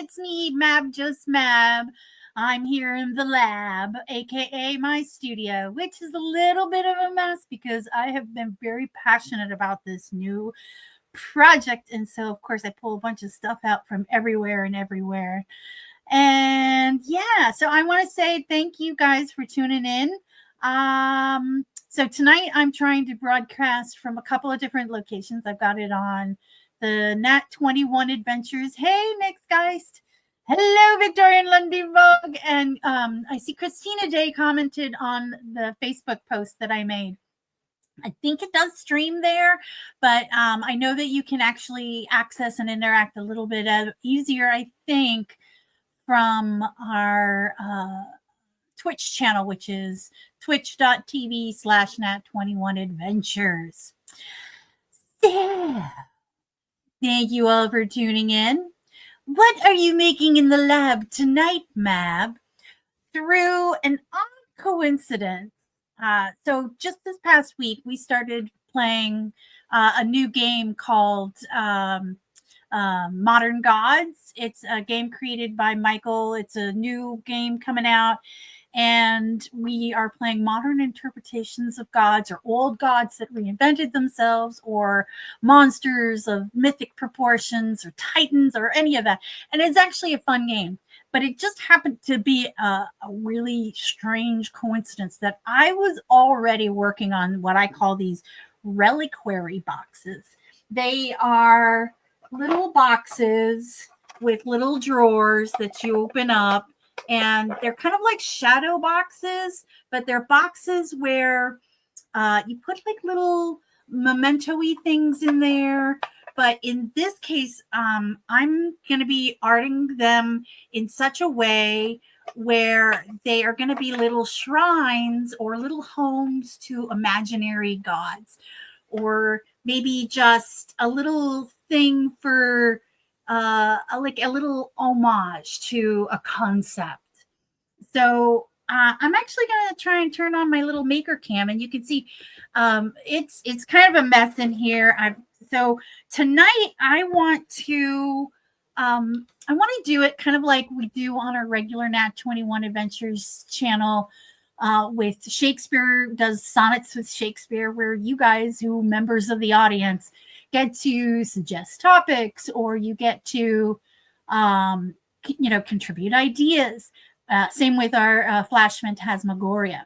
it's me, Mab, just Mab. I'm here in the lab, aka my studio, which is a little bit of a mess because I have been very passionate about this new project. And so, of course, I pull a bunch of stuff out from everywhere and everywhere. And yeah, so I want to say thank you guys for tuning in. So tonight I'm trying to broadcast from a couple of different locations. I've got it on the Nat 21 Adventures. Hey, Nick Geist. Hello, Victorian Lundy Vogue. And I see Christina Day commented on the Facebook post that I made. I think it does stream there, but I know that you can actually access and interact a little bit easier, I think, from our Twitch channel, which is twitch.tv/Nat21Adventures. Yeah. Thank you all for tuning in. What are you making in the lab tonight, Mab? Through an odd coincidence, so just this past week, we started playing a new game called Modern Gods. It's a game created by Michael. It's a new game coming out. And we are playing modern interpretations of gods, or old gods that reinvented themselves, or monsters of mythic proportions, or titans, or any of that. And it's actually a fun game. But it just happened to be a really strange coincidence that I was already working on what I call these reliquary boxes. They are little boxes with little drawers that you open up. And they're kind of like shadow boxes, but they're boxes where you put like little memento-y things in there. But in this case, I'm going to be arting them in such a way where they are going to be little shrines or little homes to imaginary gods, or maybe just a little thing for like a little homage to a concept. So I'm actually going to try and turn on my little maker cam, and you can see it's kind of a mess in here. So tonight I want to do it kind of like we do on our regular Nat 21 Adventures channel. With Shakespeare does Sonnets with Shakespeare, where you guys, who members of the audience, get to suggest topics, or you get to contribute ideas. Same with our Flash Phantasmagoria.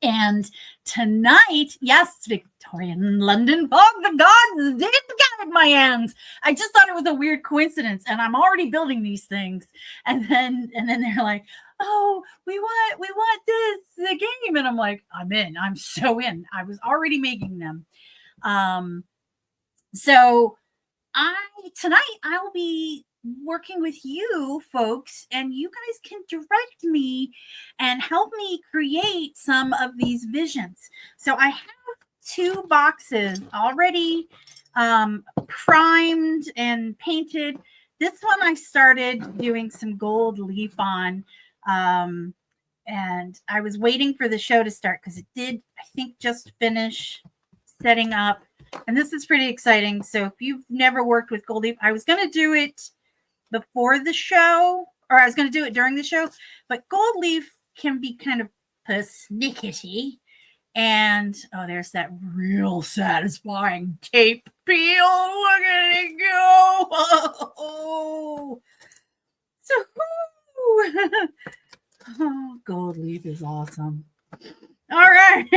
And tonight, yes, Victorian London Fog, the gods did guide my hands. I just thought it was a weird coincidence, and I'm already building these things. And then they're like, "Oh, we want the game," and I'm like, "I'm in. I'm so in." I was already making them. So tonight I will be working with you folks, and you guys can direct me and help me create some of these visions. So I have 2 boxes already primed and painted. This one I started doing some gold leaf on, and I was waiting for the show to start because it did, I think, just finish setting up. And this is pretty exciting. So if you've never worked with gold leaf, I was going to do it before the show, or I was going to do it during the show, but gold leaf can be kind of persnickety. And there's that real satisfying tape peel. Look at it go. Oh, so gold leaf is awesome. All right.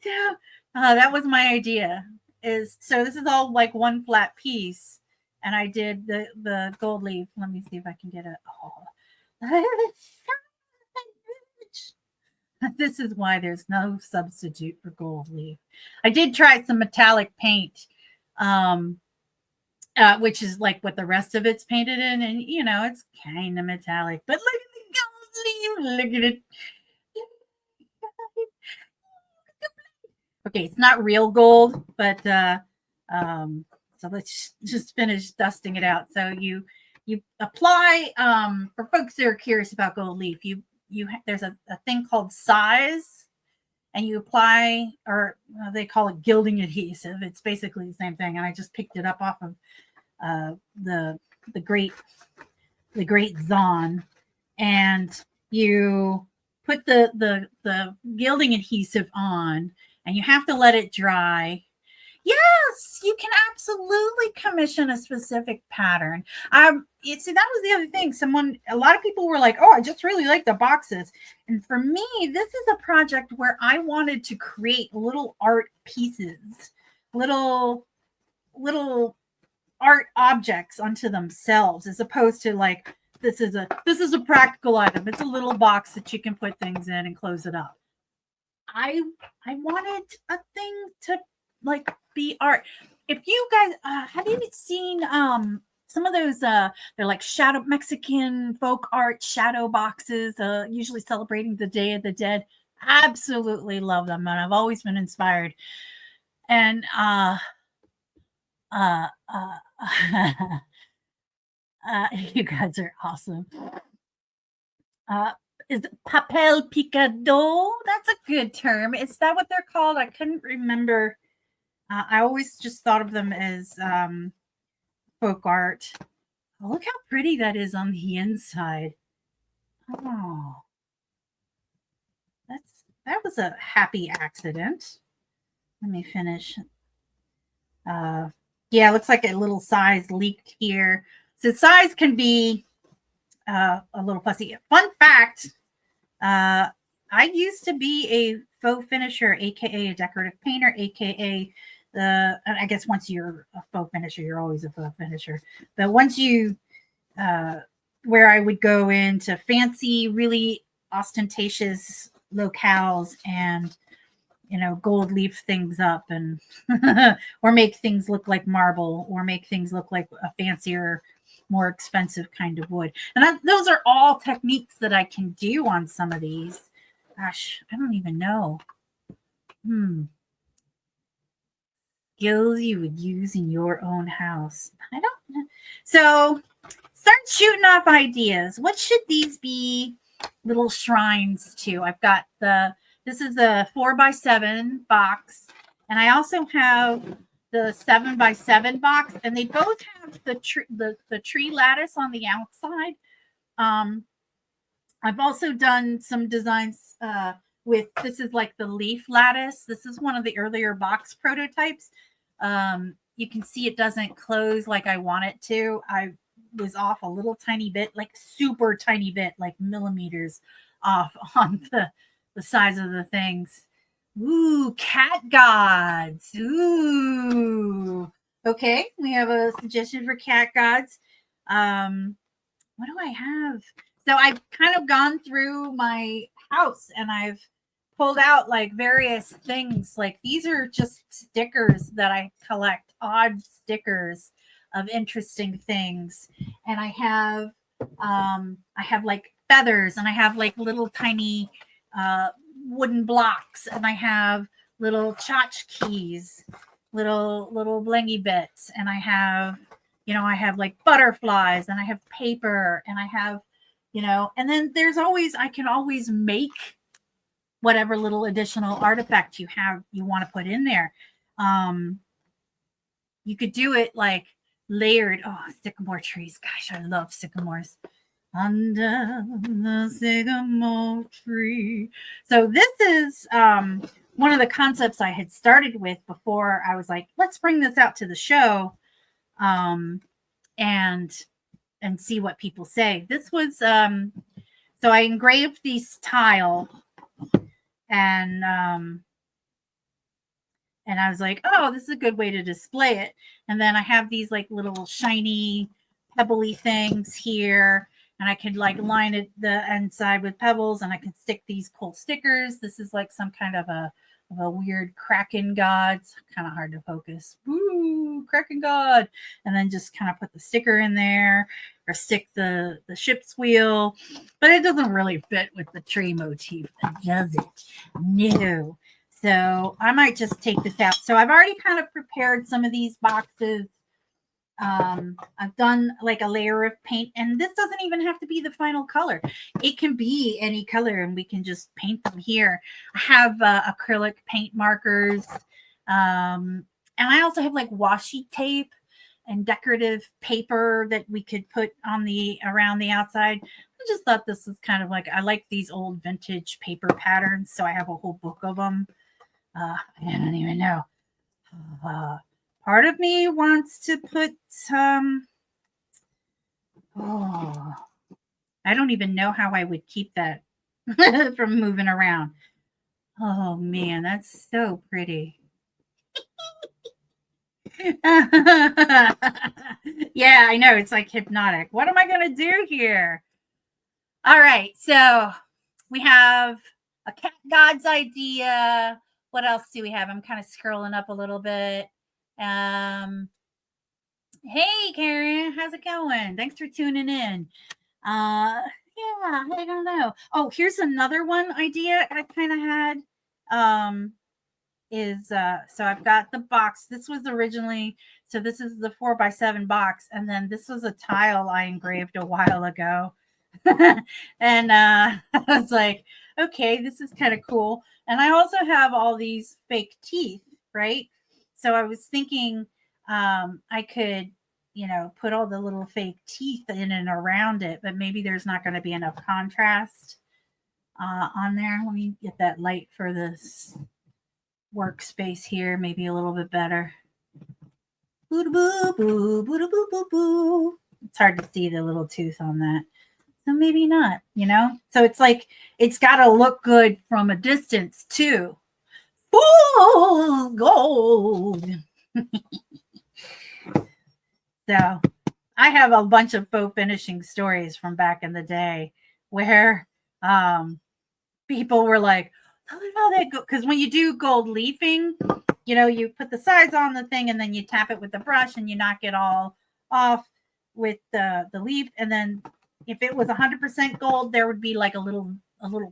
So that was my idea. So this is all like one flat piece. And I did the gold leaf. Let me see if I can get it. This is why there's no substitute for gold leaf. I did try some metallic paint, which is like what the rest of it's painted in. And, it's kind of metallic. But look at the gold leaf. Look at it. Okay, it's not real gold, but so let's just finish dusting it out. So you apply, for folks that are curious about gold leaf, there's a thing called size, and you apply, or they call it gilding adhesive. It's basically the same thing, and I just picked it up off of the the great Zon, and you put the gilding adhesive on, and you have to let it dry. Yes, you can absolutely commission a specific pattern. See, that was the other thing. A lot of people were like, "Oh, I just really like the boxes." And for me, this is a project where I wanted to create little art pieces, little art objects unto themselves, as opposed to like this is a practical item. It's a little box that you can put things in and close it up. I wanted a thing to like be art. If you guys have you seen some of those they're like shadow Mexican folk art shadow boxes, usually celebrating the Day of the Dead. Absolutely love them, and I've always been inspired. And you guys are awesome. Is papel picado? That's a good term. Is that what they're called? I couldn't remember. I always just thought of them as folk art. Oh, look how pretty that is on the inside. Oh, that was a happy accident. Let me finish. Yeah, it looks like a little size leaked here. So size can be a little fussy. Fun fact, I used to be a faux finisher, aka a decorative painter, aka I guess once you're a faux finisher, you're always a faux finisher. But once you where I would go into fancy, really ostentatious locales and gold leaf things up and or make things look like marble or make things look like a fancier, more expensive kind of wood. And those are all techniques that I can do on some of these. Gosh, I don't even know. Skills you would use in your own house. I don't know. So start shooting off ideas. What should these be little shrines to? I've got this is a 4x7 box, and I also have the 7x7 box, and they both have the tree lattice on the outside. I've also done some designs with, this is like the leaf lattice. This is one of the earlier box prototypes. You can see it doesn't close like I want it to. I was off a little tiny bit, like super tiny bit, like millimeters off on the size of the things. Ooh, cat gods. Ooh. Okay, we have a suggestion for cat gods. What do I have? So I've kind of gone through my house and I've pulled out like various things. Like these are just stickers that I collect, odd stickers of interesting things. And I have like feathers, and I have like little tiny wooden blocks, and I have little tchotchkes, little blingy bits, and I have like butterflies, and I have paper, and I have and then there's always, I can always make whatever little additional artifact you want to put in there. You could do it like layered. Oh, sycamore trees. Gosh, I love sycamores. Under the sycamore tree. So this is one of the concepts I had started with before I was like, let's bring this out to the show and see what people say. This was so I engraved these tile, and I was like, oh, this is a good way to display it. And then I have these like little shiny pebbly things here, and I could like line it the inside with pebbles, and I can stick these cool stickers. This is like some kind of a weird Kraken god. It's kind of hard to focus. Woo, Kraken god. And then just kind of put the sticker in there, or stick the ship's wheel. But it doesn't really fit with the tree motif, does it? No. So I might just take this out. So I've already kind of prepared some of these boxes. I've done like a layer of paint, and this doesn't even have to be the final color. It can be any color, and we can just paint them here. I have acrylic paint markers, and I also have like washi tape and decorative paper that we could put on the around the outside. I just thought this was kind of like, I like these old vintage paper patterns, so I have a whole book of them. I don't even know. Part of me wants to put some. Oh, I don't even know how I would keep that from moving around. Oh man, that's so pretty. Yeah, I know. It's like hypnotic. What am I going to do here? All right. So we have a cat god's idea. What else do we have? I'm kind of scrolling up a little bit. Hey, Karen, how's it going? Thanks for tuning in. Yeah, I don't know. Oh, here's another one idea I kind of had. So I've got the box. This was originally, so this is the 4x7 box, and then this was a tile I engraved a while ago. And I was like, okay, this is kind of cool. And I also have all these fake teeth, right? So I was thinking I could, put all the little fake teeth in and around it, but maybe there's not going to be enough contrast on there. Let me get that light for this workspace here, maybe a little bit better. Boo boo boo boo boo boo boo. It's hard to see the little tooth on that, so maybe not. So it's like it's got to look good from a distance too. Ooh, gold. So I have a bunch of faux finishing stories from back in the day where people were like, "How that go?" Because when you do gold leafing, you put the size on the thing and then you tap it with the brush and you knock it all off with the leaf. And then if it was 100% gold, there would be like a little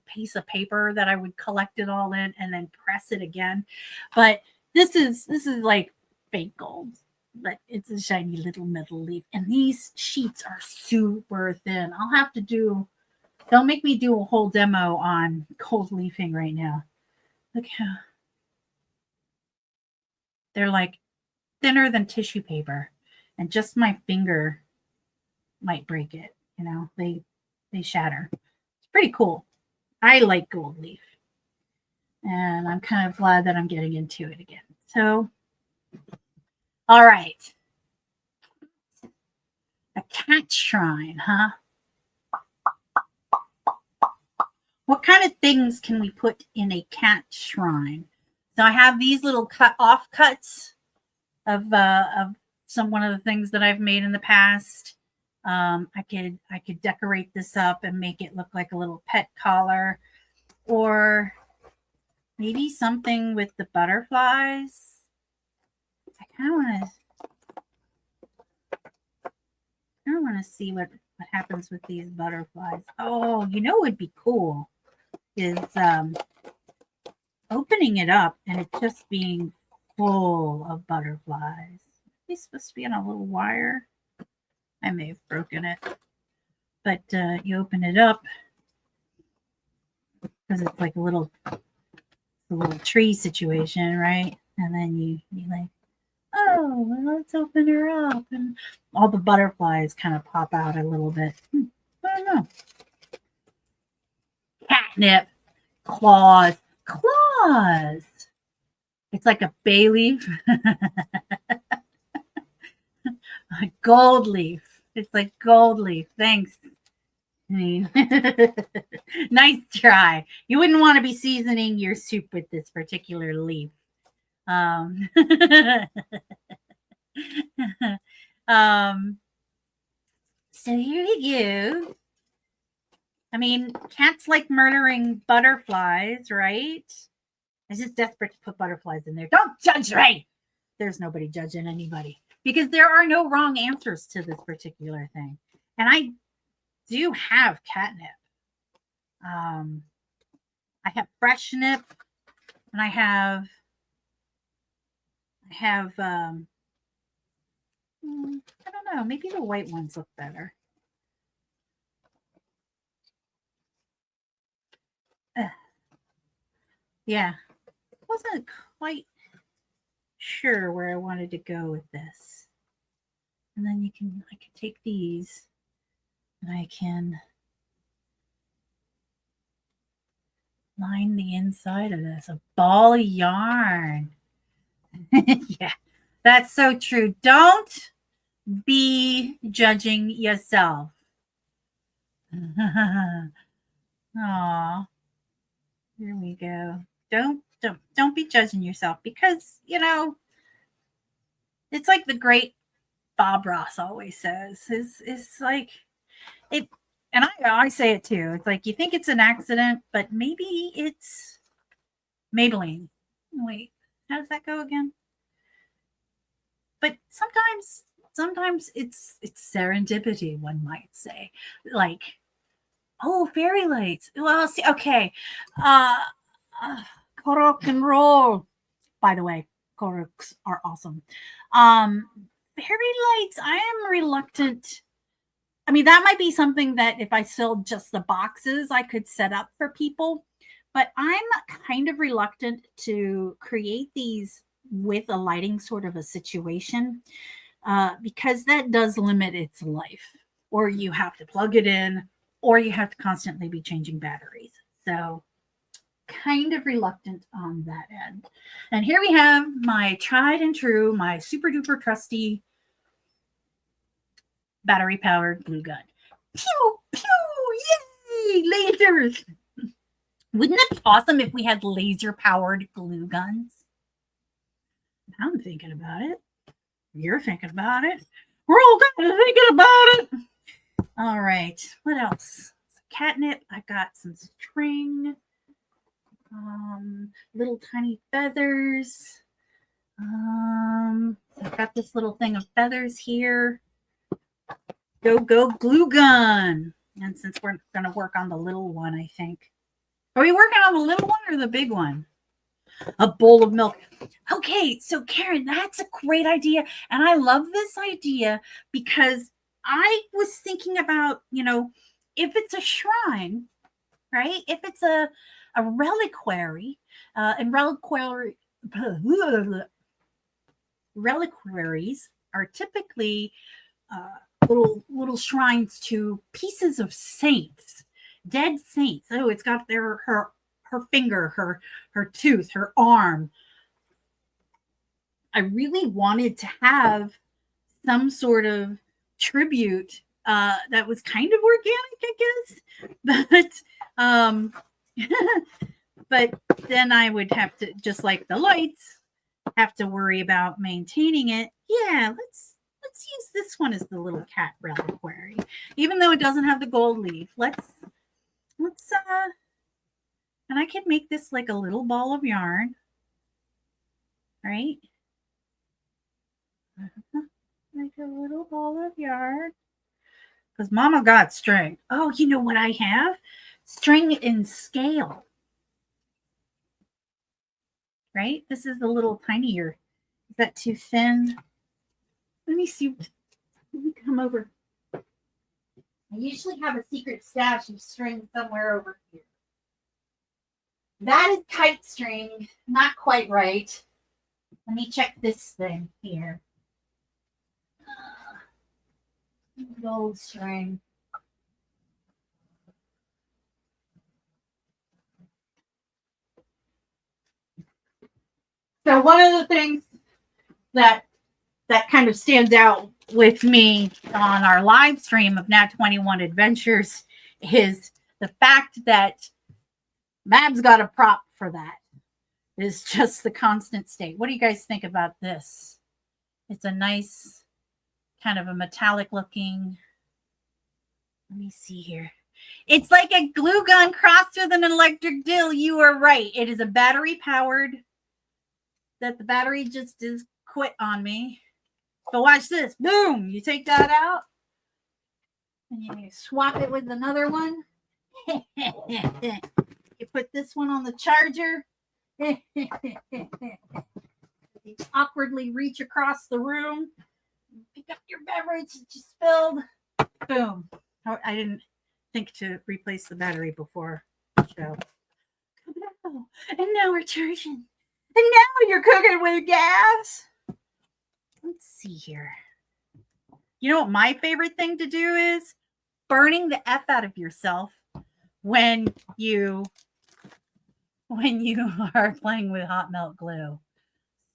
piece of paper that I would collect it all in and then press it again. But this is like fake gold, but it's a shiny little metal leaf. And these sheets are super thin. Don't make me do a whole demo on gold leafing right now. Look how they're like thinner than tissue paper, and just my finger might break it. They shatter. It's pretty cool. I like gold leaf, and I'm kind of glad that I'm getting into it again. So, all right, a cat shrine, huh? What kind of things can we put in a cat shrine? So I have these little offcuts of one of the things that I've made in the past. I could decorate this up and make it look like a little pet collar, or maybe something with the butterflies. I kind of want to see what happens with these butterflies. Oh, what would be cool is opening it up and it just being full of butterflies. Are they supposed to be on a little wire? I may have broken it, but you open it up because it's like a little tree situation, right? And then you like, oh, well, let's open her up, and all the butterflies kind of pop out a little bit. I don't know. Catnip, claws. It's like a bay leaf. Gold leaf. It's like gold leaf. Thanks. Nice try. You wouldn't want to be seasoning your soup with this particular leaf. So here you go. I mean, cats like murdering butterflies, right? I'm just desperate to put butterflies in there. Don't judge me. There's nobody judging anybody because there are no wrong answers to this particular thing. And I do have catnip. I have fresh nip, and I have I don't know, maybe the white ones look better. Yeah, wasn't quite sure where I wanted to go with this. And then I can take these and I can line the inside of this. A ball of yarn. Yeah, that's so true. Don't be judging yourself. Aw, here we go. Don't be judging yourself because it's like the great Bob Ross always says. It's like it, and I say it too. It's like you think it's an accident, but maybe it's Maybelline. Wait, how does that go again? But sometimes it's serendipity, one might say. Like, oh, fairy lights. Well, see, okay. Korok and roll. By the way, Koroks are awesome. Fairy lights, I am reluctant. I mean, that might be something that if I sold just the boxes, I could set up for people. But I'm kind of reluctant to create these with a lighting sort of a situation because that does limit its life. Or you have to plug it in, or you have to constantly be changing batteries. So, kind of reluctant on that end. And here we have my tried and true, my super duper trusty battery powered glue gun. Pew, pew, yay, lasers. Wouldn't it be awesome if we had laser powered glue guns? I'm thinking about it. You're thinking about it. We're all kind of thinking about it. All right. What else? Catnip. I got some string. Little tiny feathers. I've got this little thing of feathers here. Go glue gun. And since we're going to work on the little one, I think. Are we working on the little one or the big one? A bowl of milk. Okay, so Karen, that's a great idea. And I love this idea because I was thinking about, if it's a shrine, right? If it's a reliquary, and reliquaries are typically little shrines to pieces of saints, dead saints. Oh, it's got her finger, her tooth, her arm. I really wanted to have some sort of tribute that was kind of organic, I guess. But then I would have to, just like the lights, have to worry about maintaining it. Yeah, let's use this one as the little cat reliquary, even though it doesn't have the gold leaf. Let's and I could make this like a little ball of yarn, right? Like a little ball of yarn. Because Mama got string. Oh, you know what I have? String in scale. Right? This is a little tinier. Is that too thin? Let me see. Let me come over. I usually have a secret stash of string somewhere over here. That is kite string. Not quite right. Let me check this thing here. Gold string. So one of the things that kind of stands out with me on our live stream of Nat 21 Adventures is the fact that Mab's got a prop for that. It's just the constant state. What do you guys think about this? It's a nice kind of a metallic looking. Let me see here. It's like a glue gun crossed with an electric drill. You are right. It is a battery powered. That the battery just is quit on me. But watch this. Boom. You take that out. And you swap it with another one. You put this one on the charger. You awkwardly reach across the room. Pick up your beverage that you spilled. Boom. I didn't think to replace the battery before the show. And now we're charging. And now you're cooking with gas. Let's see here. You know what my favorite thing to do is? Burning the F out of yourself when you are playing with hot melt glue.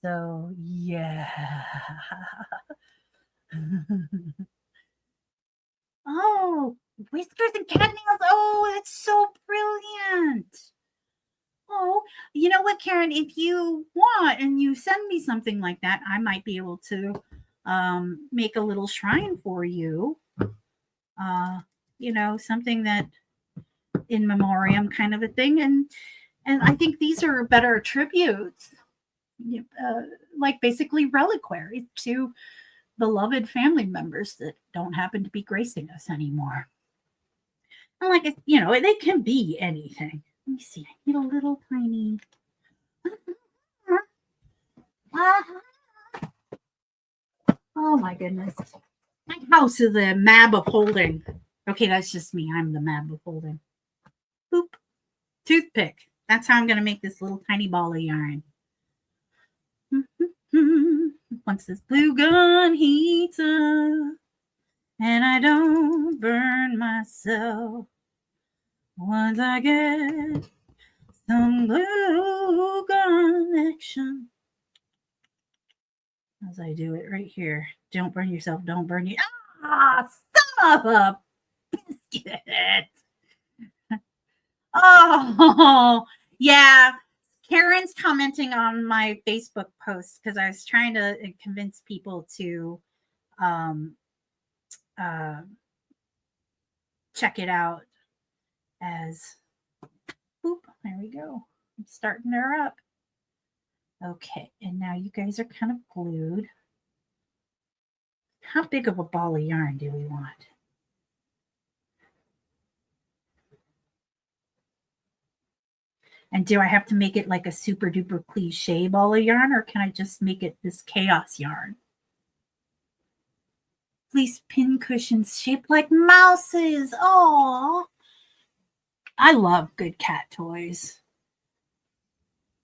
So yeah. Oh, whiskers and cat nails. Oh, that's so brilliant. Oh, you know what, Karen? If you want and you send me something like that, I might be able to make a little shrine for you. Something that in memoriam kind of a thing. And I think these are better tributes, like basically reliquaries to beloved family members that don't happen to be gracing us anymore. And like, they can be anything. Let me see. I need a little tiny. Oh my goodness. My house is a Mab of holding. Okay, that's just me. I'm the Mab of holding. Boop. Toothpick. That's how I'm going to make this little tiny ball of yarn. Once this glue gun heats up and I don't burn myself, once I get some glue gun action, as I do it right here. Don't burn yourself. Don't burn you. Son of a biscuit. Oh, yeah. Karen's commenting on my Facebook post because I was trying to convince people to check it out as, boop, there we go. I'm starting her up. Okay, and now you guys are kind of glued. How big of a ball of yarn do we want? And do I have to make it like a super duper cliche ball of yarn, or can I just make it this chaos yarn? Fleece pin cushions shaped like mouses. Oh, I love good cat toys.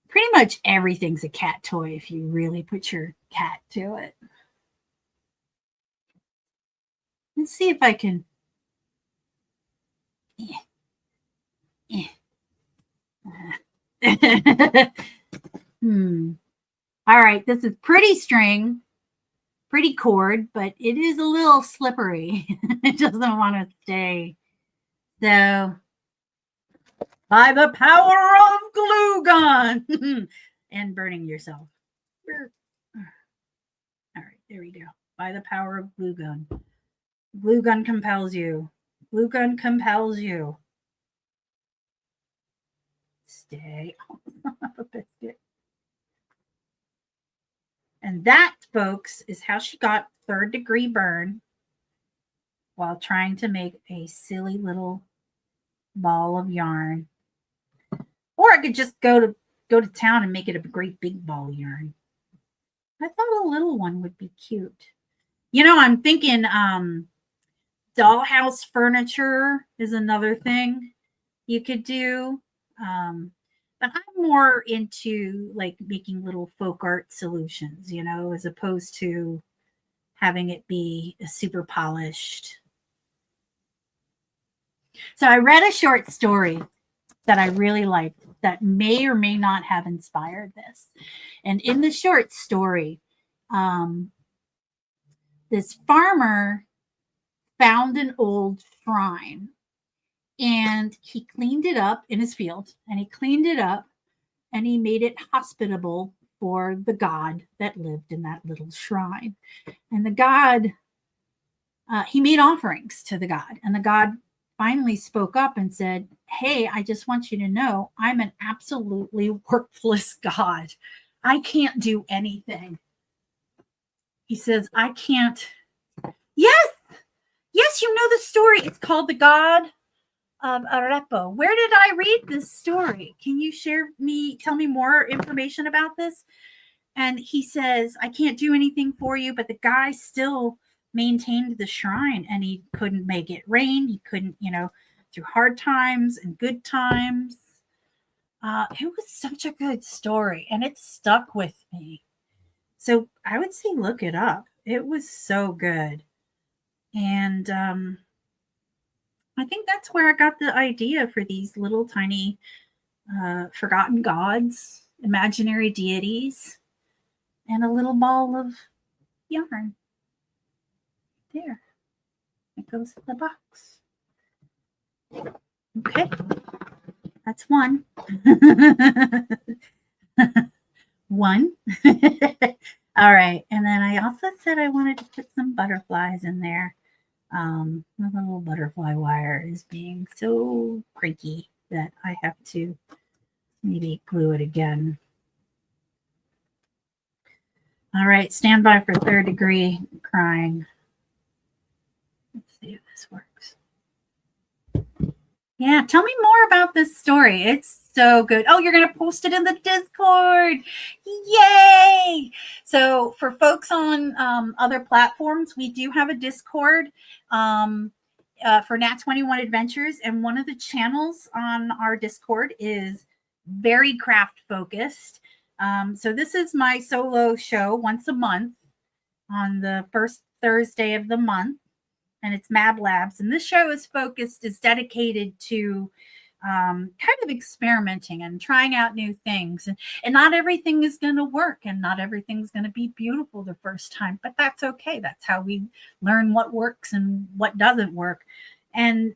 Pretty much everything's a cat toy if you really put your cat to it. Let's see if I can. All right, this is pretty string, pretty cord, but it is a little slippery. It doesn't want to stay. So, by the power of glue gun and burning yourself. All right, there we go. By the power of glue gun. Glue gun compels you. Glue gun compels you. Stay. A biscuit. And that, folks, is how she got third-degree burn while trying to make a silly little ball of yarn. Or I could just go to town and make it a great big ball of yarn. I thought a little one would be cute. I'm thinking dollhouse furniture is another thing you could do. But I'm more into like making little folk art solutions, as opposed to having it be a super polished. So I read a short story that I really liked that may or may not have inspired this. And in the short story, this farmer found an old shrine and he cleaned it up in his field, and he cleaned it up and he made it hospitable for the god that lived in that little shrine. And the god, he made offerings to the god, and the god finally spoke up and said, "Hey, I just want you to know I'm an absolutely worthless god. I can't do anything." He says, "I can't." Yes, you know the story. It's called The God of Arepo. Where did I read this story? Can you tell me more information about this? And he says, "I can't do anything for you," but the guy still maintained the shrine, and he couldn't make it rain. He couldn't, through hard times and good times. It was such a good story, and it stuck with me. So I would say look it up. It was so good. And I think that's where I got the idea for these little tiny forgotten gods, imaginary deities, and a little ball of yarn. There, it goes in the box. Okay, that's one. One. All right, and then I also said I wanted to put some butterflies in there. The little butterfly wire is being so cranky that I have to maybe glue it again. All right, stand by for third degree crying. Let's see if this works. Yeah, tell me more about this story. It's so good. Oh, you're going to post it in the Discord. Yay! So, for folks on other platforms, we do have a Discord for Nat 21 Adventures. And one of the channels on our Discord is very craft focused. So, this is my solo show once a month on the first Thursday of the month, and it's Mab Labs. And this show is dedicated to kind of experimenting and trying out new things. And not everything is going to work, and not everything's going to be beautiful the first time, but that's okay. That's how we learn what works and what doesn't work. And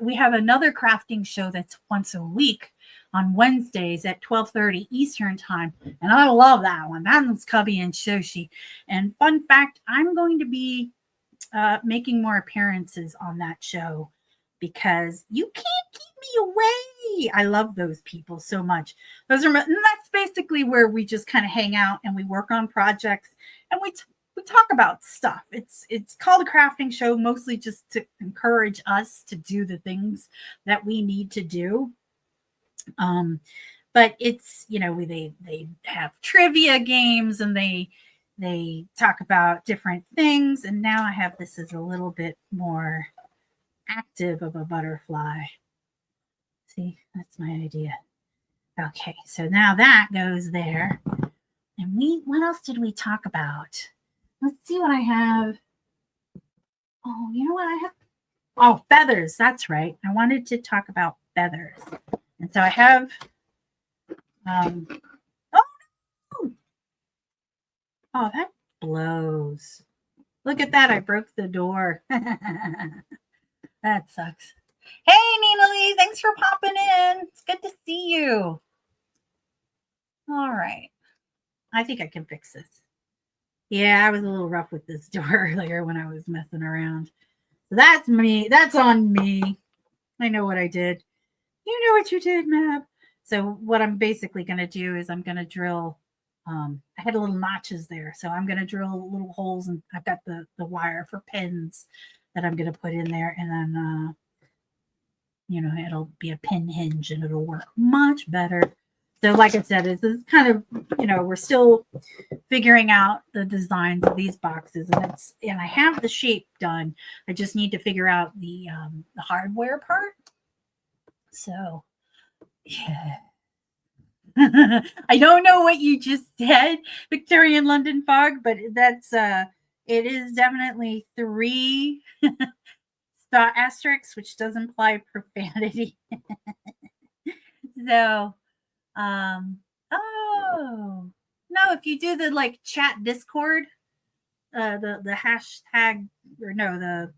we have another crafting show that's once a week on Wednesdays at 12:30 Eastern time. And I love that one. That's Cubby and Shoshi. And fun fact, I'm going to be making more appearances on that show because you can't keep me away. I love those people so much. And that's basically where we just kind of hang out and we work on projects and we talk about stuff. It's called a crafting show, mostly just to encourage us to do the things that we need to do. But it's, they have trivia games and they talk about different things. And now I have this as a little bit more active of a butterfly. See, that's my idea. Okay, so now that goes there. And what else did we talk about? Let's see what I have. Oh, you know what I have? Oh, feathers. That's right. I wanted to talk about feathers. And so I have, oh, that blows. Look at that. I broke the door. That sucks. Hey, Nina Lee. Thanks for popping in. It's good to see you. All right. I think I can fix this. Yeah, I was a little rough with this door earlier when I was messing around. So that's me. That's on me. I know what I did. You know what you did, Mab. So what I'm basically going to do is I'm going to drill. I had little notches there, so I'm going to drill little holes, and I've got the wire for pins that I'm going to put in there, and then it'll be a pin hinge, and it'll work much better. So, like I said, it's kind of we're still figuring out the designs of these boxes, and I have the shape done. I just need to figure out the hardware part. So, yeah. I don't know what you just said, Victorian London Fog, but that's it is definitely 3 asterisks, which does imply profanity. So, oh no, if you do the chat Discord, the hashtag or no, the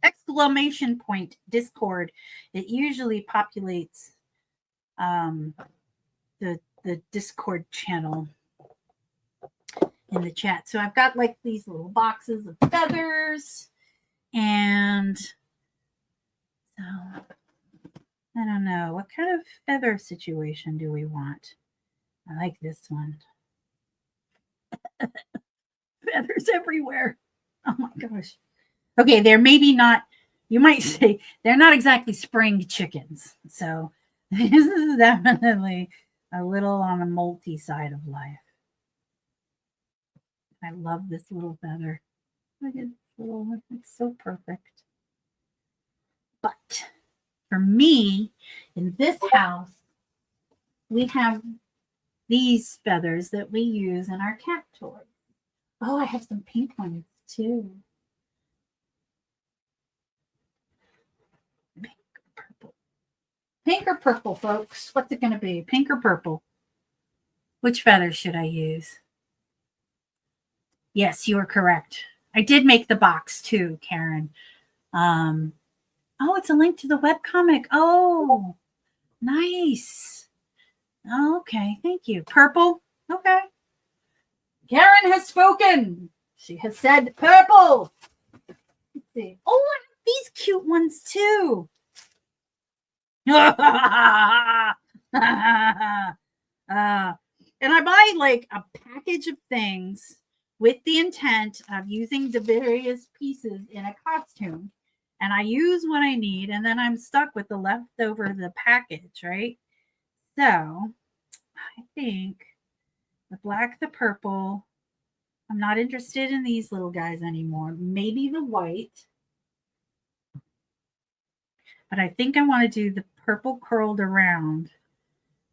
exclamation point Discord, it usually populates the Discord channel in the chat. So I've got these little boxes of feathers, and so I don't know, what kind of feather situation do we want? I like this one. Feathers everywhere. Oh my gosh. Okay, they're maybe not, you might say, they're not exactly spring chickens. So this is definitely a little on the multi side of life. I love this little feather. Look at this little, it's so perfect. But for me, in this house, we have these feathers that we use in our cat toys. Oh, I have some pink ones too. Pink or purple, folks? What's it going to be? Pink or purple? Which feathers should I use? Yes, you are correct. I did make the box too, Karen. Oh, it's a link to the webcomic. Oh, nice. Oh, okay, thank you. Purple? Okay. Karen has spoken. She has said purple. Let's see. Oh, I have these cute ones too. And I buy like a package of things with the intent of using the various pieces in a costume. And I use what I need, and then I'm stuck with the leftover of the package, right? So I think the black, the purple. I'm not interested in these little guys anymore. Maybe the white. But I think I want to do the purple curled around.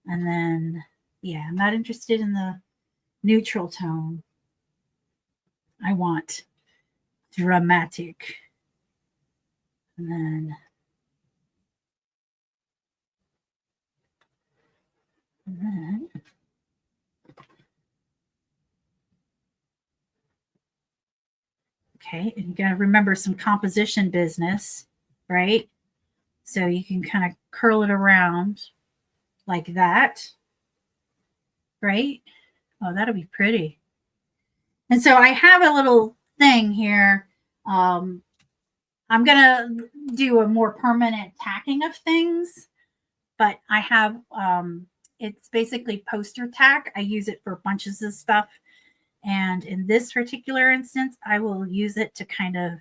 And then, yeah, I'm not interested in the neutral tone. I want dramatic. And then okay, and you got to remember some composition business, right? So you can kind of curl it around like that, right? Oh, that'll be pretty. And so I have a little thing here. I'm going to do a more permanent tacking of things, but I have, it's basically poster tack. I use it for bunches of stuff. And in this particular instance, I will use it to kind of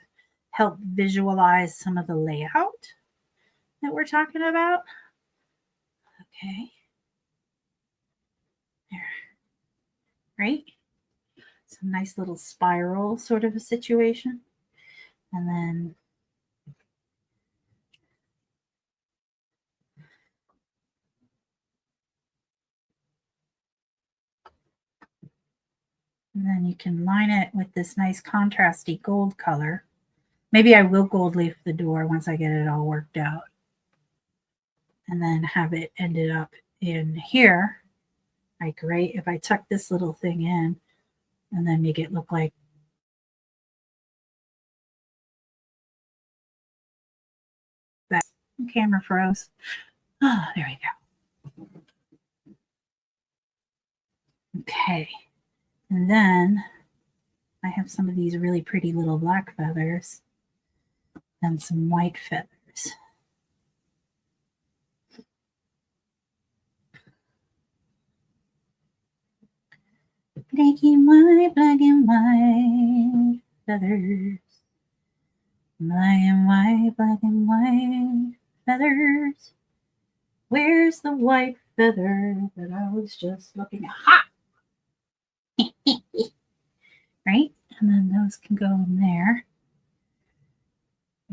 help visualize some of the layout that we're talking about. Okay. There. Right? It's a nice little spiral sort of a situation. And then you can line it with this nice contrasty gold color. Maybe I will gold leaf the door once I get it all worked out. And then have it ended up in here. Like right, if I tuck this little thing in and then make it look like that. The camera froze. Oh, there we go. Okay. And then I have some of these really pretty little black feathers and some white feathers. Black and white feathers. Black and white feathers. Where's the white feather that I was just looking at? Ha! Right? And then those can go in there.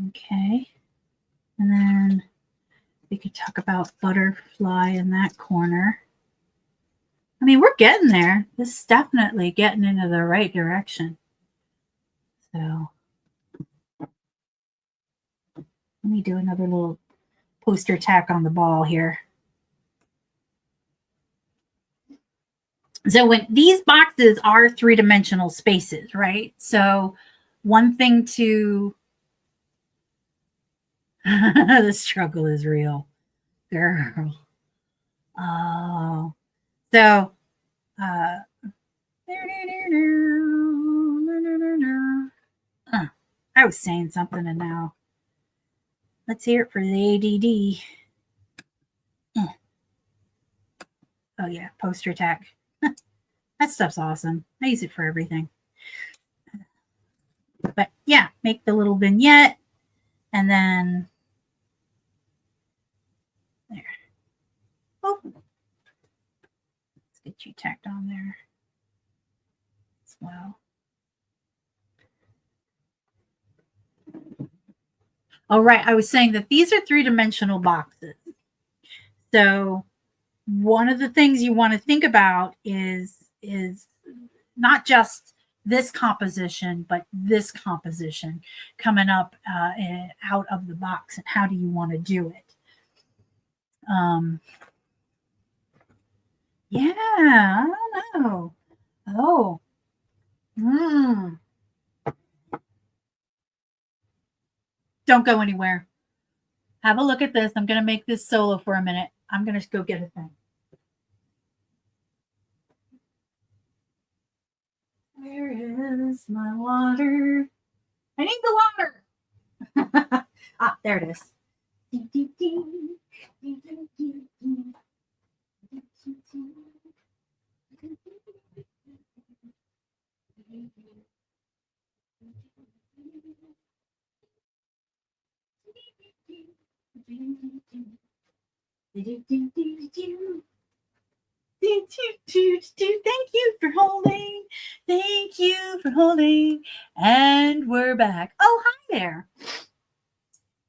Okay. And then we could talk about butterfly in that corner. I mean, we're getting there. This is definitely getting into the right direction. So let me do another little poster tack on the ball here. So when these boxes are three-dimensional spaces, right? So one thing to the struggle is real, girl. Oh, so I was saying something, and now let's hear it for the ADD. Oh yeah, poster tack. That stuff's awesome. I use it for everything. But yeah, make the little vignette, and then there. Oh, let's get you tacked on there as well. All right, I was saying that these are three-dimensional boxes. So one of the things you want to think about is not just this composition, but this composition coming up out of the box, and how do you want to do it? Yeah, I don't know. Oh. Don't go anywhere. Have a look at this. I'm going to make this solo for a minute. I'm going to go get a thing. Where is my water? I need the water. Ah, there it is. Thank you for holding. Thank you for holding. And we're back. Oh, hi there.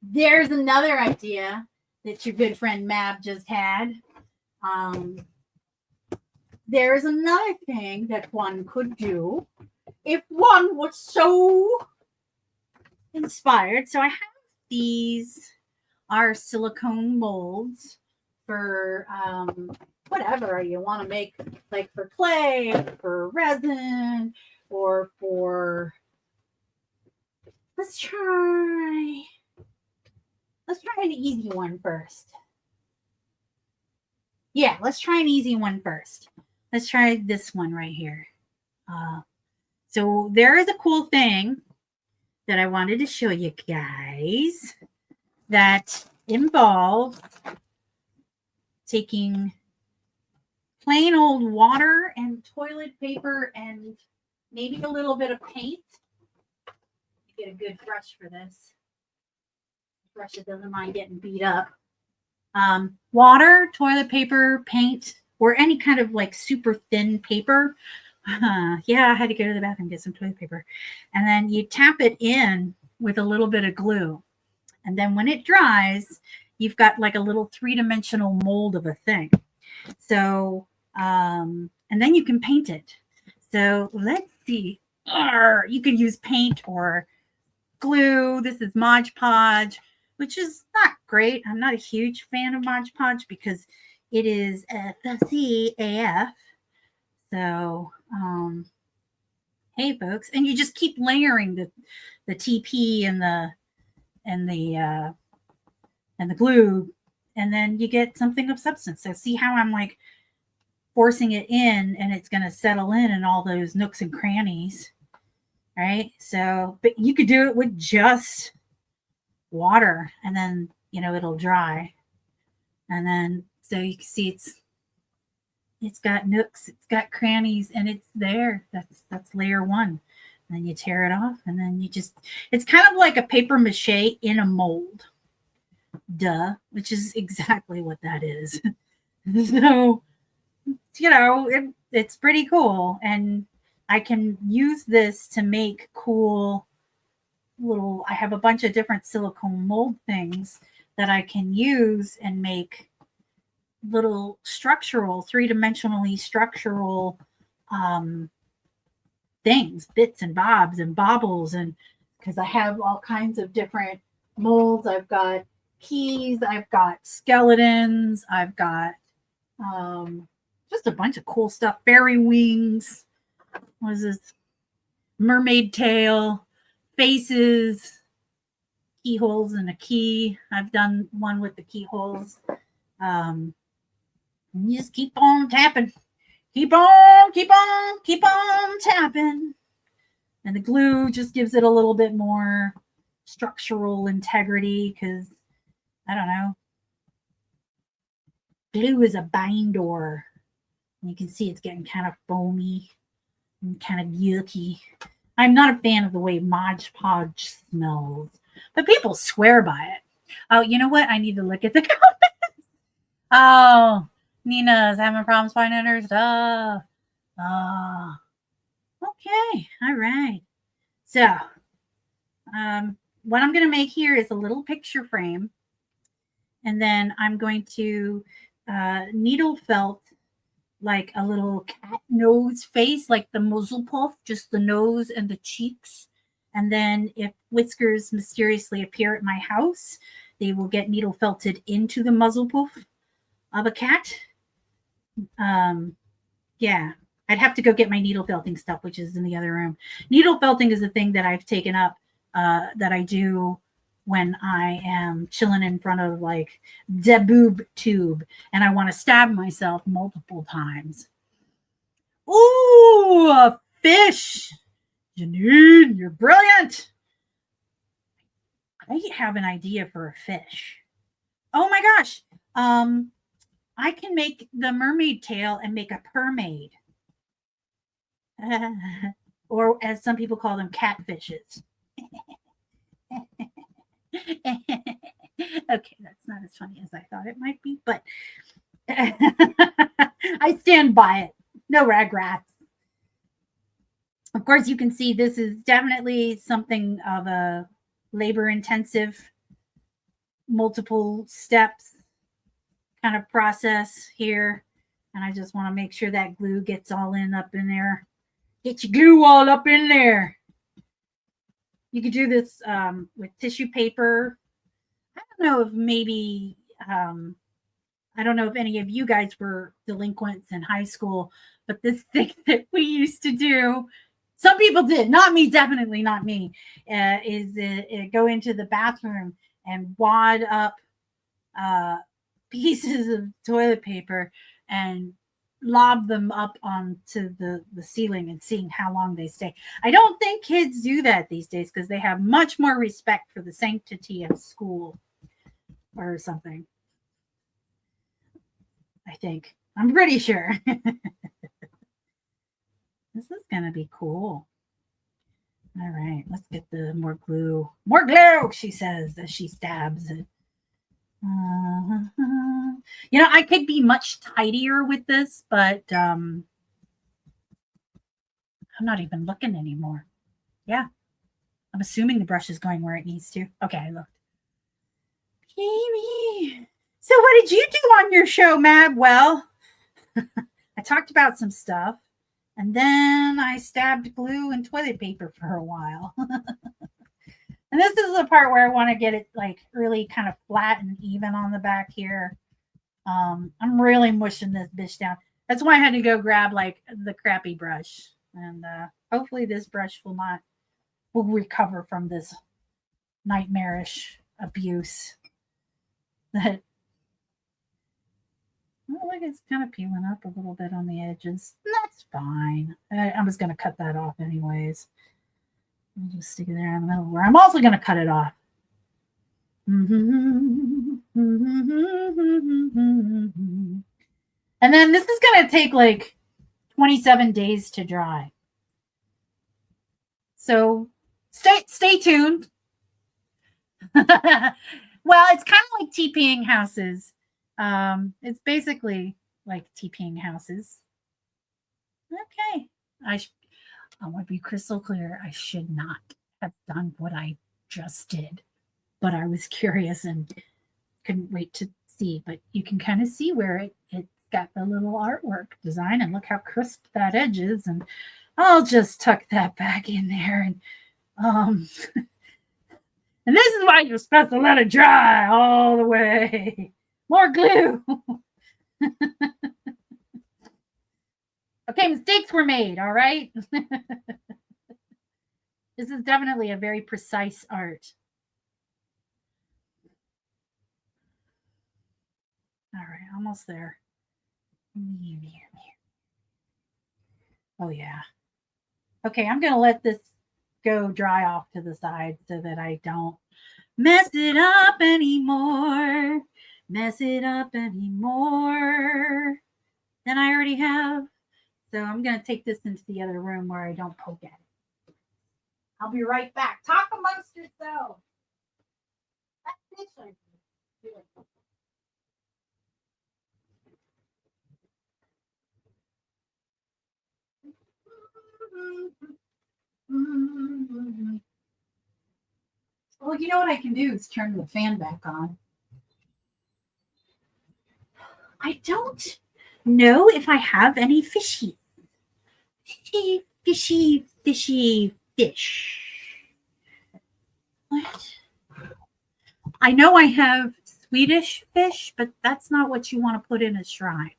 There's another idea that your good friend Mab just had. There's another thing that one could do if one was so inspired. So I have these are silicone molds for whatever you want to make, like for clay, for resin, or for let's try an easy one first. Yeah, let's try an easy one first. Let's try this one right here. So there is a cool thing that I wanted to show you guys that involves taking plain old water and toilet paper and maybe a little bit of paint. Get a good brush for this. Brush that doesn't mind getting beat up. Water, toilet paper, paint, or any kind of like super thin paper. Yeah, I had to go to the bathroom and get some toilet paper. And then you tap it in with a little bit of glue. And then when it dries, you've got like a little 3-dimensional mold of a thing. So, and then you can paint it. So let's see. You can use paint or glue. This is Mod Podge, which is not great. I'm not a huge fan of Mod Podge because it is fussy AF. So, hey folks, and you just keep layering the TP and the glue, and then you get something of substance. So see how I'm like forcing it in, and it's going to settle in all those nooks and crannies, right? So, but you could do it with just water, and then it'll dry, and then so you can see it's got nooks, it's got crannies, and it's there. That's layer one. And then you tear it off, and then it's kind of like a paper mache in a mold. Duh, which is exactly what that is. So, it's pretty cool. And I can use this to make cool I have a bunch of different silicone mold things that I can use and make little structural, 3-dimensionally structural things, bits and bobs and baubles. And because I have all kinds of different molds, I've got keys, I've got skeletons, I've got just a bunch of cool stuff. Fairy wings. What is this? Mermaid tail, faces, keyholes, and a key. I've done one with the keyholes. You just keep on tapping. Keep on tapping. And the glue just gives it a little bit more structural integrity because, I don't know, glue is a binder. You can see it's getting kind of foamy and kind of yucky. I'm not a fan of the way Mod Podge smells, but people swear by it. Oh, you know what? I need to look at the comments. Oh, Nina's having problems finding her stuff. Oh, okay. All right. So, what I'm going to make here is a little picture frame. And then I'm going to needle felt like a little cat nose face, like the muzzle puff, just the nose and the cheeks. And then if whiskers mysteriously appear at my house, they will get needle felted into the muzzle puff. of a cat. Yeah, I'd have to go get my needle felting stuff, which is in the other room. Needle felting is a thing that I've taken up that I do when I am chilling in front of like the boob tube and I want to stab myself multiple times. Ooh, a fish. Janine, you're brilliant. I have an idea for a fish. Oh my gosh. I can make the mermaid tail and make a permaid. Or as some people call them, catfishes. Okay, that's not as funny as I thought it might be, but I stand by it. No regrets. Of course, you can see this is definitely something of a labor-intensive, multiple steps kind of process here. And I just want to make sure that glue gets all up in there. Get your glue all up in there. You could do this with tissue paper. I don't know if maybe, I don't know if any of you guys were delinquents in high school, but this thing that we used to do, some people did, not me, definitely not me, is go into the bathroom and wad up pieces of toilet paper and lob them up onto the ceiling and seeing how long they stay. I don't think kids do that these days because they have much more respect for the sanctity of school or something. I think. I'm pretty sure. This is going to be cool. All right, let's get the more glue. More glue, she says as she stabs it. You know, I could be much tidier with this, but I'm not even looking anymore. Yeah, I'm assuming the brush is going where it needs to. Okay, I looked. Amy, so what did you do on your show, Mab? Well, I talked about some stuff, and then I stabbed glue and toilet paper for a while. And this is the part where I want to get it like really kind of flat and even on the back here. I'm really mushing this bitch down. That's why I had to go grab like the crappy brush. And hopefully this brush will recover from this nightmarish abuse. That, oh, look, it's kind of peeling up a little bit on the edges. That's fine. I was going to cut that off anyways. I'll just stick it there in the middle where I'm also going to cut it off. And then this is going to take like 27 days to dry. So stay tuned. Well, it's kind of like TPing houses. It's basically like TPing houses. Okay. I want to be crystal clear. I should not have done what I just did, but I was curious and couldn't wait to see. But you can kind of see where it's got the little artwork design, and look how crisp that edge is. And I'll just tuck that back in there. And and this is why you're supposed to let it dry all the way. More glue. Okay, mistakes were made, all right? This is definitely a very precise art. All right, almost there. Oh, yeah. Okay, I'm going to let this go dry off to the side so that I don't mess it up anymore. Than I already have. So I'm going to take this into the other room where I don't poke at it. I'll be right back. Talk amongst yourselves. That's fish. Well, you know what I can do is turn the fan back on. I don't know if I have any fishy fish. What? I know I have Swedish fish, but that's not what you want to put in a shrine.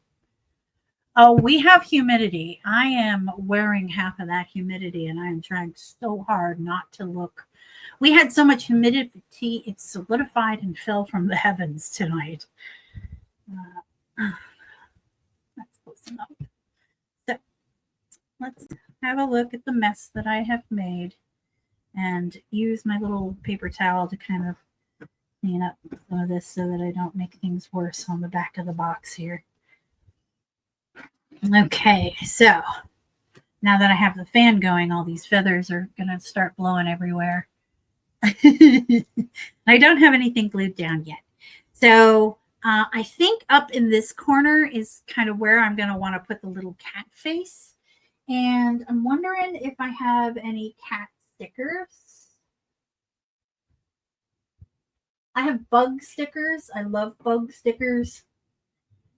Oh, we have humidity. I am wearing half of that humidity, and I am trying so hard not to look. We had so much humidity, it solidified and fell from the heavens tonight. That's close enough. So let's have a look at the mess that I have made and use my little paper towel to kind of clean up some of this so that I don't make things worse on the back of the box here. Okay, so now that I have the fan going, all these feathers are going to start blowing everywhere. I don't have anything glued down yet. So I think up in this corner is kind of where I'm going to want to put the little cat face. And I'm wondering if I have any cat stickers. I have bug stickers. I love bug stickers.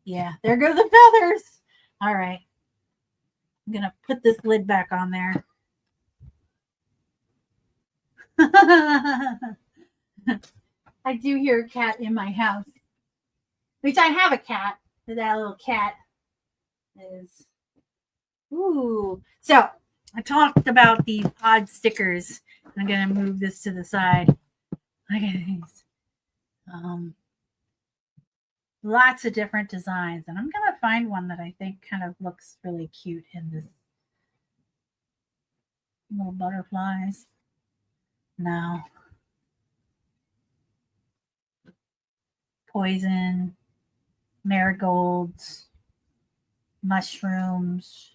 Yeah, there go the feathers. All right. I'm going to put this lid back on there. I do hear a cat in my house, which I have a cat. That little cat is. Ooh. So I talked about the odd stickers. I'm going to move this to the side. Look at these. Lots of different designs, and I'm going to find one that I think kind of looks really cute in this. Little butterflies. No. Poison, marigolds, mushrooms,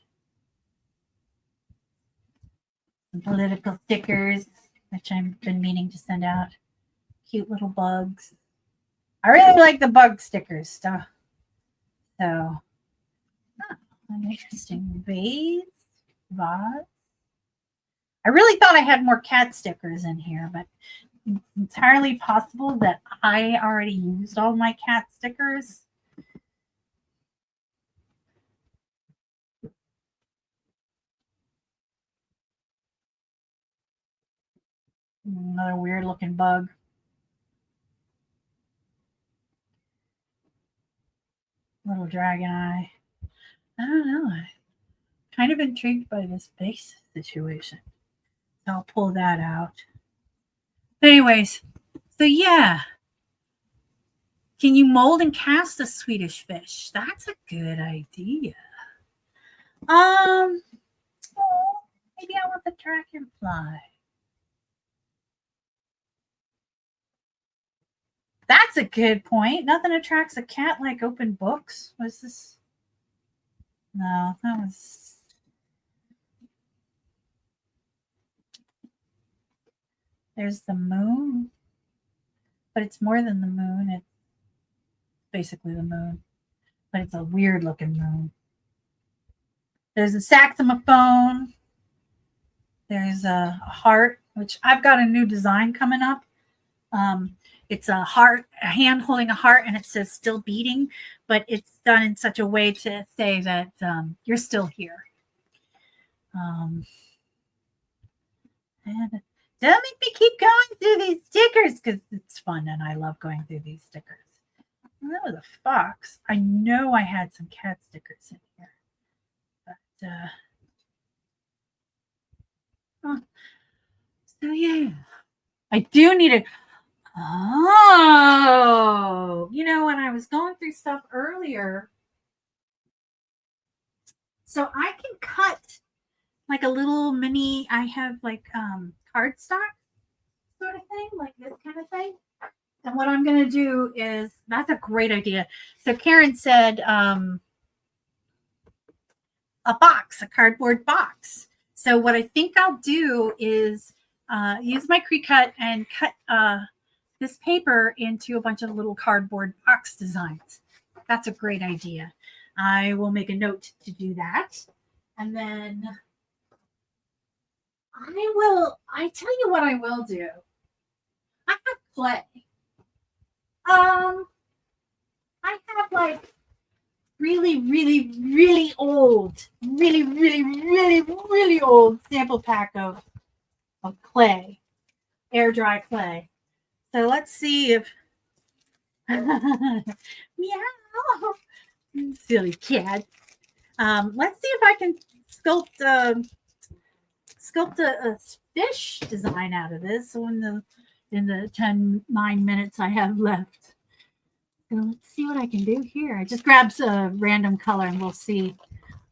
some political stickers, which I've been meaning to send out. Cute little bugs. I really like the bug stickers stuff. So, an interesting vase. I really thought I had more cat stickers in here, but it's entirely possible that I already used all my cat stickers. Another weird looking bug. Little dragon eye. I don't know. I'm kind of intrigued by this base situation. So I'll pull that out. But anyways, so yeah. Can you mold and cast a Swedish fish? That's a good idea. Maybe I want the dragonfly. That's a good point. Nothing attracts a cat like open books. Was this? No, that was. There's the moon, but it's more than the moon. It's basically the moon, but it's a weird looking moon. There's a saxophone. There's a heart, which I've got a new design coming up. It's a heart, a hand holding a heart, and it says still beating, but it's done in such a way to say that you're still here. And don't make me keep going through these stickers because it's fun and I love going through these stickers. And that was a fox. I know I had some cat stickers in here. But so yeah. I do need it. Oh, you know, when I was going through stuff earlier, so I can cut like a little mini, I have like cardstock sort of thing, like this kind of thing. And what I'm going to do is, that's a great idea. So Karen said a box, a cardboard box. So what I think I'll do is use my Cricut and cut this paper into a bunch of little cardboard box designs. That's a great idea. I will make a note to do that. And then I tell you what I will do. I have clay. I have like really old, really old sample pack of clay, air dry clay. So let's see if Meow. Silly cat. Let's see if I can sculpt a fish design out of this in the 9 minutes I have left. So let's see what I can do here. I just grabbed a random color and we'll see.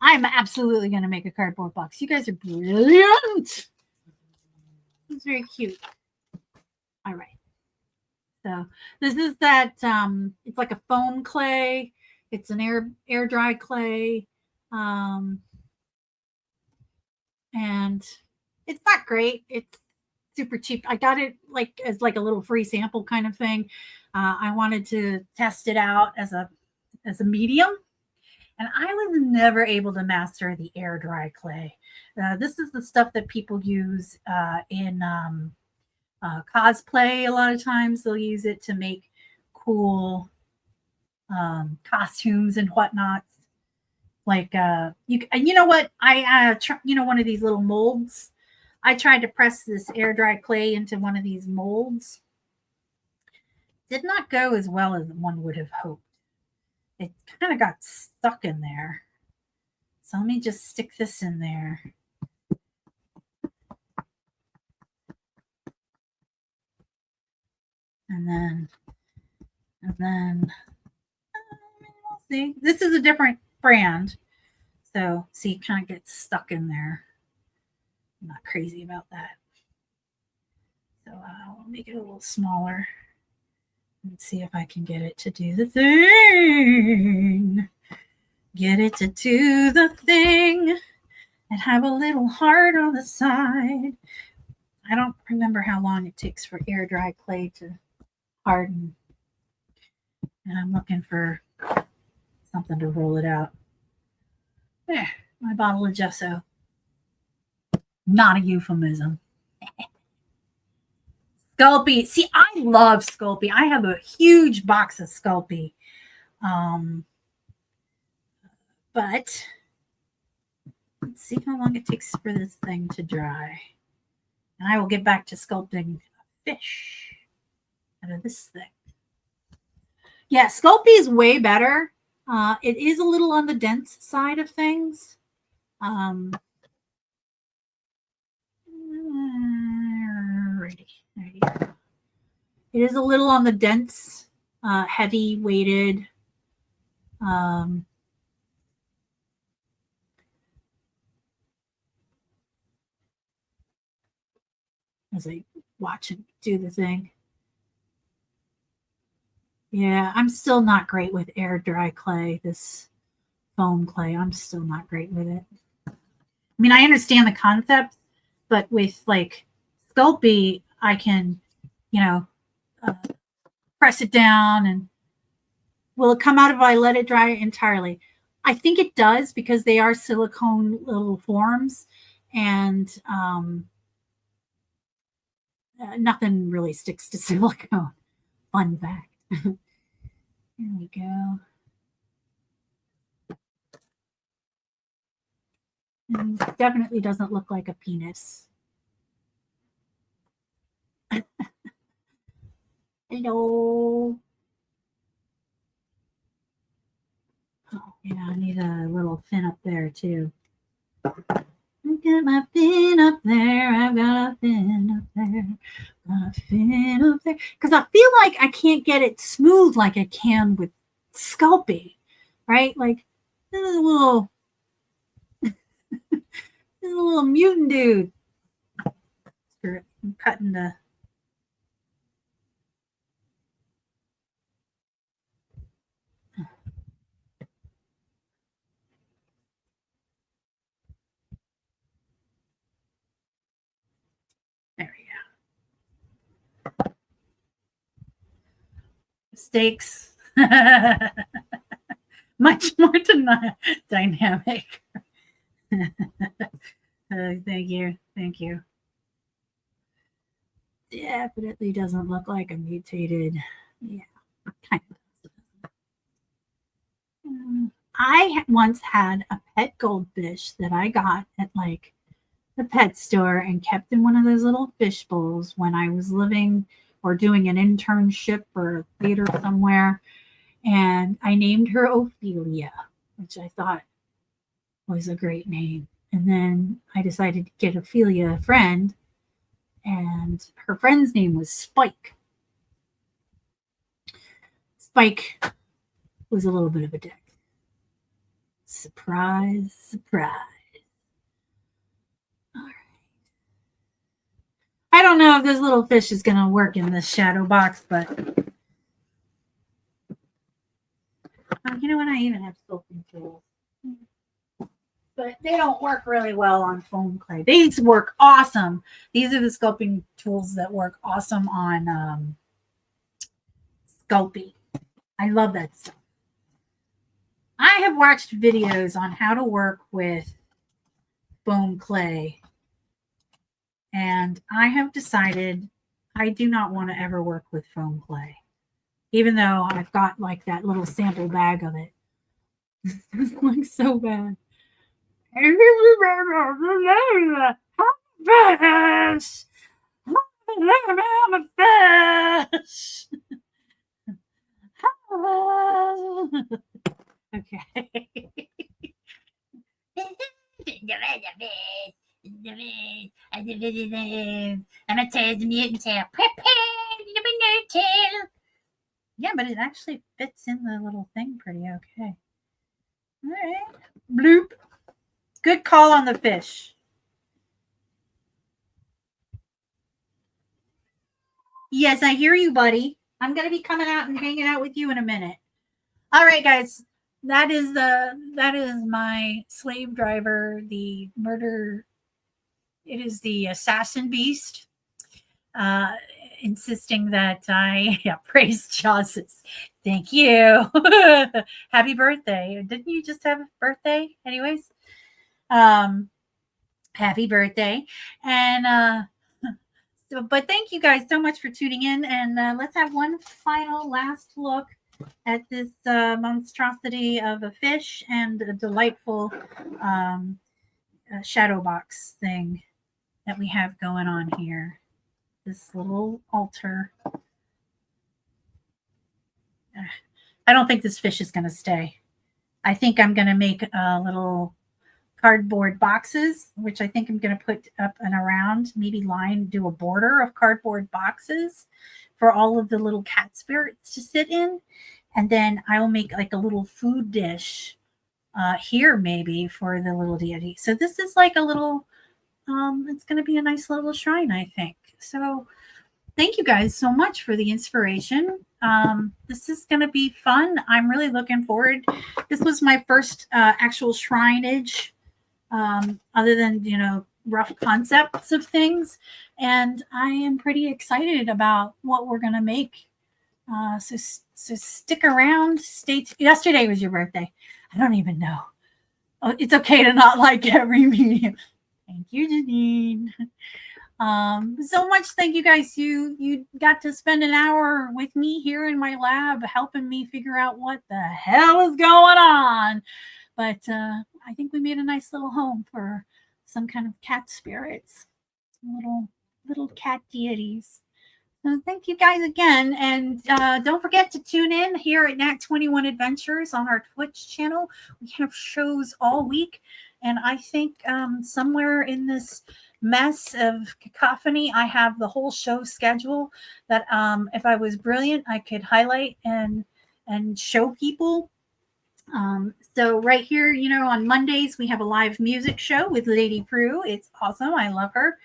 I'm absolutely going to make a cardboard box. You guys are brilliant. It's very cute. All right. So this is that, it's like a foam clay. It's an air dry clay. And it's not great. It's super cheap. I got it like as like a little free sample kind of thing. I wanted to test it out as a medium, and I was never able to master the air dry clay. This is the stuff that people use in cosplay. A lot of times they'll use it to make cool costumes and whatnot. Like you know what, I one of these little molds. I tried to press this air dry clay into one of these molds. Did not go as well as one would have hoped. It kind of got stuck in there. So let me just stick this in there. And then we'll see. This is a different brand. So see, it kind of gets stuck in there. I'm not crazy about that. So I'll make it a little smaller. Let's see if I can get it to do the thing. Get it to do the thing and have a little heart on the side. I don't remember how long it takes for air dry clay to harden. And I'm looking for something to roll it out. There, my bottle of gesso. Not a euphemism. Sculpey. See, I love Sculpey. I have a huge box of Sculpey. But let's see how long it takes for this thing to dry. And I will get back to sculpting a fish out of this thing. Yeah, Sculpey is way better. It is a little on the dense side of things. There you go. It is a little on the dense, heavy weighted. As I watch it do the thing. Yeah, I'm still not great with air dry clay, this foam clay. I'm still not great with it. I mean, I understand the concept, but with like Sculpey, I can, press it down and will it come out if I let it dry entirely? I think it does because they are silicone little forms and nothing really sticks to silicone. Fun fact. Here we go. And it definitely doesn't look like a penis. Hello. Oh, yeah, I need a little fin up there too. I've got my fin up there. I've got a fin up there. Got a fin up there. Because I feel like I can't get it smooth like I can with Sculpey, right? Like this is a little, mutant dude. I'm cutting the. There we go. Mistakes. Much more dynamic. Thank you. Thank you. Definitely doesn't look like a mutated. Yeah, kind of. I once had a pet goldfish that I got at like the pet store and kept in one of those little fish bowls when I was living or doing an internship or theater somewhere. And I named her Ophelia, which I thought was a great name. And then I decided to get Ophelia a friend, and her friend's name was Spike. Spike was a little bit of a dick. Surprise, surprise. All right. I don't know if this little fish is going to work in this shadow box, but you know what? I even have sculpting tools, but they don't work really well on foam clay. These work awesome. These are the sculpting tools that work awesome on Sculpey. I love that stuff. I have watched videos on how to work with foam clay, and I have decided I do not want to ever work with foam clay, even though I've got like that little sample bag of it. It looks so bad. Fish. Fish. Okay. I'm a tail, the mutant tail. Prepare the mutant tail. Yeah, but it actually fits in the little thing pretty okay. All right. Bloop. Good call on the fish. Yes, I hear you, buddy. I'm going to be coming out and hanging out with you in a minute. All right, guys. That is my slave driver, the murder. It is the assassin beast, insisting that I praise Chaucer's. Thank you. Happy birthday. Didn't you just have a birthday? Anyways, happy birthday. And but thank you guys so much for tuning in. And let's have one final last look at this monstrosity of a fish and a delightful shadow box thing that we have going on here. This little altar. I don't think this fish is going to stay. I think I'm going to make little cardboard boxes, which I think I'm going to put up and around, maybe do a border of cardboard boxes for all of the little cat spirits to sit in. And then I will make like a little food dish here maybe for the little deity. So this is like a little, it's going to be a nice little shrine, I think. So thank you guys so much for the inspiration. This is going to be fun. I'm really looking forward. This was my first actual shrineage, other than, rough concepts of things. And I am pretty excited about what we're going to make. So stick around. Yesterday was your birthday. I don't even know. Oh, it's okay to not like every medium. Thank you, Janine. So much. Thank you guys. You got to spend an hour with me here in my lab, helping me figure out what the hell is going on. But I think we made a nice little home for some kind of cat spirits, little cat deities. So thank you guys again. And don't forget to tune in here at Nat 21 Adventures on our Twitch channel. We have shows all week. And I think somewhere in this mess of cacophony, I have the whole show schedule that if I was brilliant, I could highlight and show people. So right here, on Mondays, we have a live music show with Lady Prue. It's awesome. I love her.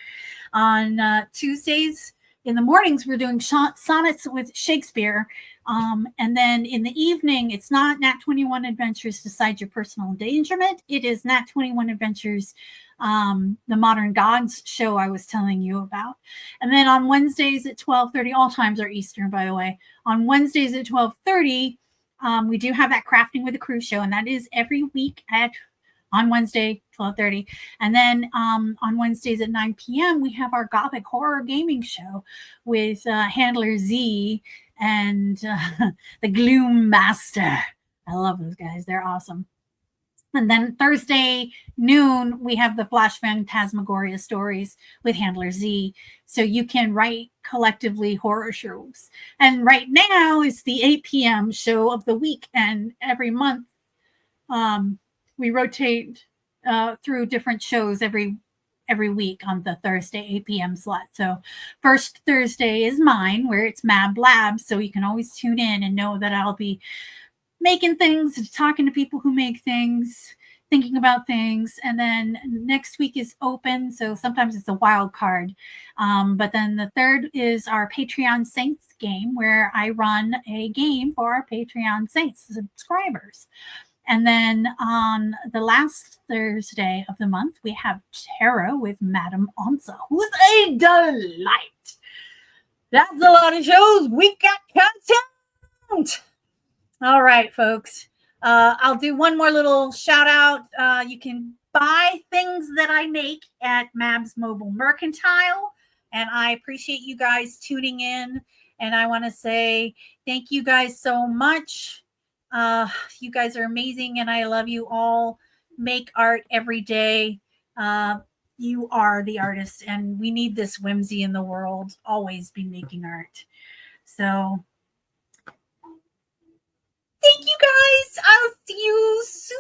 On Tuesdays in the mornings, we're doing sonnets with Shakespeare. And then in the evening, it's not Nat 21 Adventures Decide Your Personal Endangerment. It is Nat 21 Adventures, the Modern Gods show I was telling you about. And then on Wednesdays at 12:30, all times are Eastern, by the way. On Wednesdays at 12:30, we do have that Crafting with a Crew show, and that is every week on Wednesday, 12:30. And then on Wednesdays at 9 p.m., we have our Gothic Horror Gaming show with Handler Z and the Gloom Master. I love those guys. They're awesome. And then Thursday noon, we have the Flash Phantasmagoria stories with Handler Z. So you can write collectively horror shows. And right now is the 8 p.m. show of the week. And every month, we rotate through different shows every week on the Thursday 8 p.m. slot. So first Thursday is mine, where it's Mab Labs. So you can always tune in and know that I'll be making things, talking to people who make things, thinking about things. And then next week is open. So sometimes it's a wild card. But then the third is our Patreon Saints game, where I run a game for our Patreon Saints subscribers. And then on the last Thursday of the month, we have Tarot with Madame Onsa, who's a delight. That's a lot of shows. We got content. All right, folks. I'll do one more little shout out. You can buy things that I make at Mab's Mobile Mercantile. And I appreciate you guys tuning in. And I want to say thank you guys so much. You guys are amazing, and I love you all. Make art every day. You are the artist, and we need this whimsy in the world. Always be making art. So thank you guys. I'll see you soon.